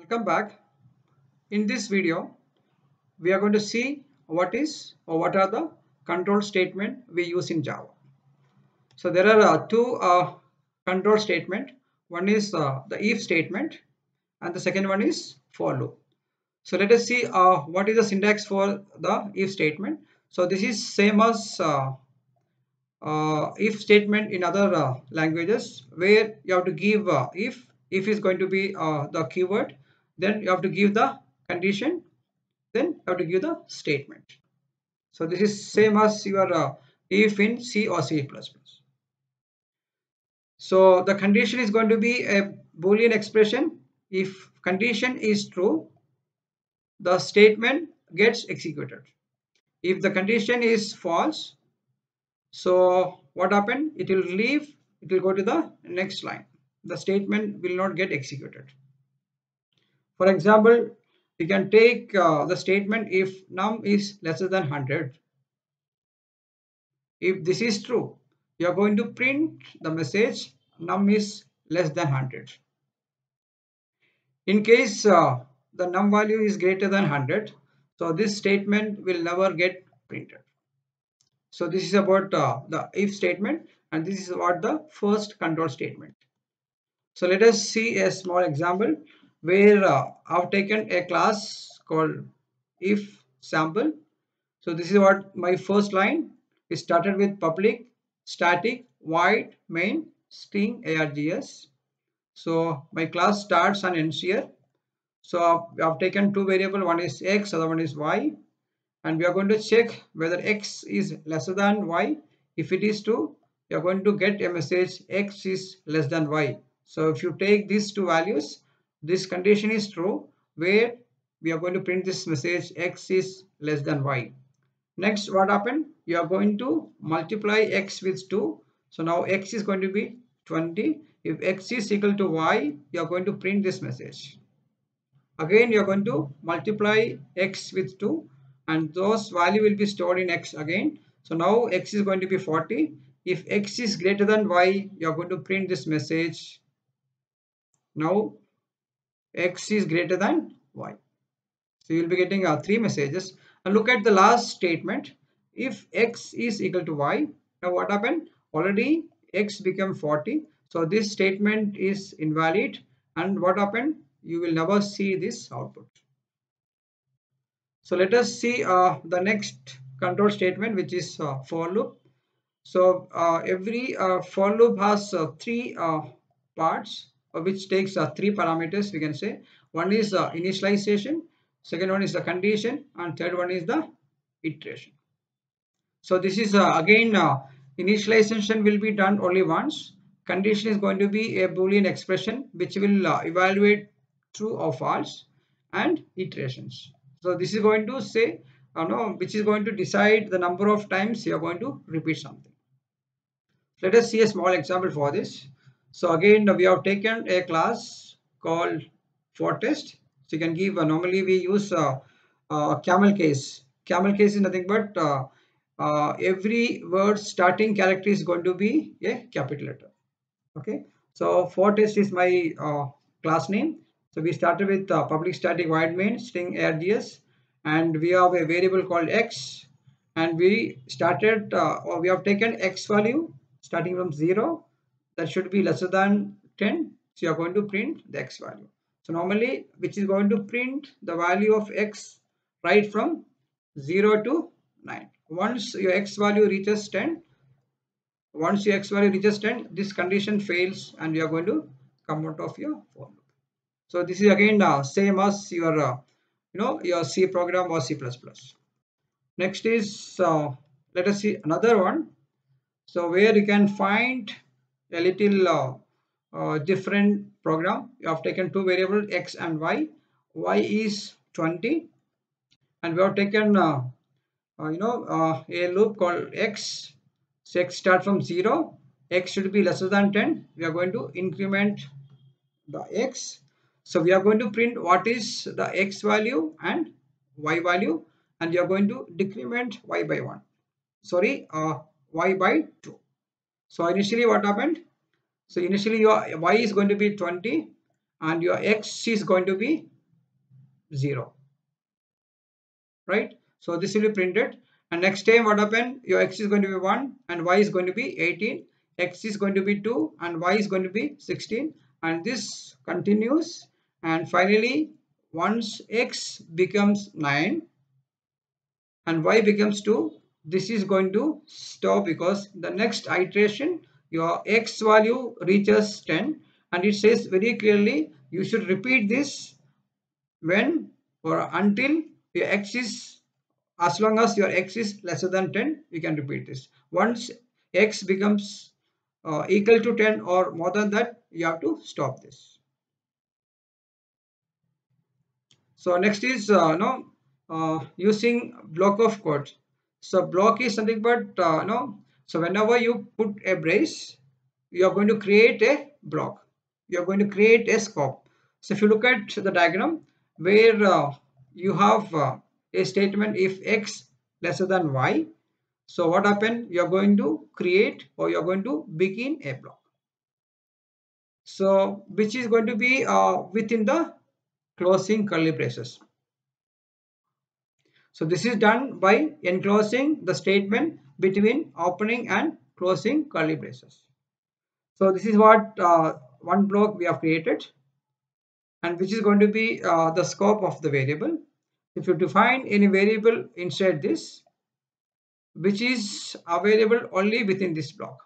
Welcome back. In this video, we are going to see what are the control statement we use in Java. So there are two control statement. One is the if statement, and the second one is for loop. So let us see what is the syntax for the if statement. So this is same as if statement in other languages, where you have to give if is going to be the keyword, then you have to give the condition, then you have to give the statement. So this is same as your if in C or C++. So the condition is going to be a Boolean expression. If condition is true, the statement gets executed. If the condition is false, so what happened? It will leave, it will go to the next line. The statement will not get executed. For example, we can take the statement if num is lesser than 100. If this is true, you are going to print the message num is less than 100. In case the num value is greater than 100, so this statement will never get printed. So this is about the if statement, and this is what the first control statement. So let us see a small example where I've taken a class called if sample. So this is what my first line is. Started with public static void main string args. So my class starts and ends here. So I've taken two variables, one is x, other one is y, and we are going to check whether x is lesser than y. If it is true, you are going to get a message x is less than y. So if you take these two values, this condition is true, where we are going to print this message x is less than y. Next, what happened? You are going to multiply x with 2. So now x is going to be 20. If x is equal to y, you are going to print this message. Again, you are going to multiply x with 2, and those value will be stored in x again. So now x is going to be 40. If x is greater than y, you are going to print this message. Now x is greater than y. So you will be getting three messages. And look at the last statement. If x is equal to y, now what happened? Already x became 40. So this statement is invalid. And what happened? You will never see this output. So let us see the next control statement, which is for loop. So every for loop has three parts, which takes three parameters, we can say. One is initialization, second one is the condition, and third one is the iteration. So this is again initialization will be done only once. Condition is going to be a Boolean expression which will evaluate true or false, and iterations. So this is going to say which is going to decide the number of times you are going to repeat something. Let us see a small example for this. So again, we have taken a class called forTest. So you can give normally we use camel case. Camel case is nothing but every word starting character is going to be a capital letter. Okay. So forTest is my class name. So we started with public static void main string args, and we have a variable called x, and we started or we have taken x value starting from 0, that should be lesser than 10. So you are going to print the x value. So normally, which is going to print the value of x right from 0 to 9. Once your x value reaches 10, this condition fails, and you are going to come out of your for loop. So this is again same as your your C program or C++. Next is let us see another one. So where you can find a little different program. You have taken two variables x and y. Y is 20, and we have taken a loop called x. So x start from 0. X should be lesser than 10. We are going to increment the x. So we are going to print what is the x value and y value, and we are going to decrement y by 1. Sorry, y by 2. So initially what happened? So initially your y is going to be 20 and your x is going to be 0, right? So this will be printed, and next time what happened, your x is going to be 1 and y is going to be 18, x is going to be 2 and y is going to be 16, and this continues, and finally once x becomes 9 and y becomes 2, this is going to stop because the next iteration your x value reaches 10, and it says very clearly you should repeat this when or until your x is, as long as your x is lesser than 10, you can repeat this. Once x becomes equal to 10 or more than that, you have to stop this. So next is using block of code. So block is something but so whenever you put a brace, you are going to create a block. You are going to create a scope. So if you look at the diagram where you have a statement if x lesser than y, so what happened? You are going to create or you are going to begin a block. So which is going to be within the closing curly braces. So this is done by enclosing the statement between opening and closing curly braces. So this is what one block we have created, and which is going to be the scope of the variable. If you define any variable inside this, which is available only within this block.